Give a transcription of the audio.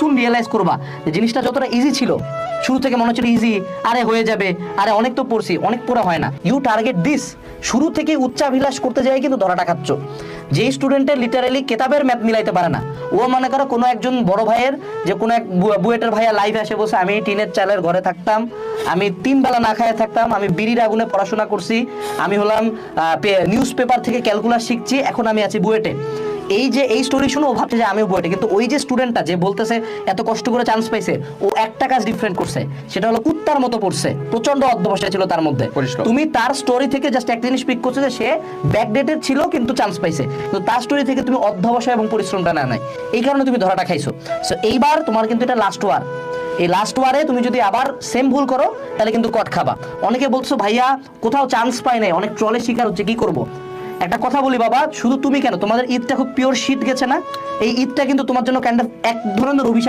সুন realise করবা যে জিনিসটা যতটা ইজি ছিল, শুরু থেকে মনে হচ্ছিল ইজি, আরে হয়ে যাবে, আরে অনেক তো পড়ছি, অনেক পড়া হয় না। ইউ টার্গেট দিস, শুরু থেকে উচ্চাভিলাষ করতে যাই কিন্তু ধরাটা খাচ্ছ। যেই স্টুডেন্টের লিটারালি কেতাবের ম্যাথ মিলাইতে পারে না, ও মনে করো কোনো একজন বড় ভাইয়ের, যে কোনো এক বুয়েটের ভাইয়া লাইভে এসে বলছে আমি টিনের চালের ঘরে থাকতাম, আমি 3 বেলা না খায় থাকতাম, আমি বিড়ির আগুনে পড়াশোনা করছি, আমি হলাম নিউজ পেপার থেকে ক্যালকুলাস শিখছি, এখন আমি আছি বুয়েটে। এই যে এই স্টোরি শুনে ও ভাবছে যে আমিও বুয়েটে, কিন্তু ওই যে স্টুডেন্টটা যে বলতেছে এত কষ্ট করে চান্স পাইছে, ও একটা কাজ ডিফারেন্ট করছে, সেটা হলো কুত্তার মতো পড়ছে, প্রচন্ড অধ্যবসায় ছিল তার মধ্যে। তুমি তার স্টোরি থেকে জাস্ট একটা জিনিস পিক করছো যে সে ব্যাকডেটেড ছিল কিন্তু চান্স পাইছে, কিন্তু তার স্টোরি থেকে তুমি অধ্যবসায় এবং পরিশ্রমটা না নাই, এই কারণে তুমি ধরাটা খাইছো। সো এইবার তোমার কিন্তু এটা লাস্ট ওয়ার, এই লাস্ট ওয়ারে তুমি যদি আবার সেম ভুল করো তাহলে কিন্তু কট খাবা। অনেকে বলছো ভাইয়া কোথাও চান্স পাই নাই, অনেক ট্রলের শিকার হচ্ছে, কি করব? একটা কথা বলি বাবা, শুধু তুমি কেন, তোমাদের ঈদটা খুব পিওর শীত গেছে না, এই ঈদটা কিন্তু তোমার জন্য কাইন্ড অফ এক ধরনের অভিশাপ।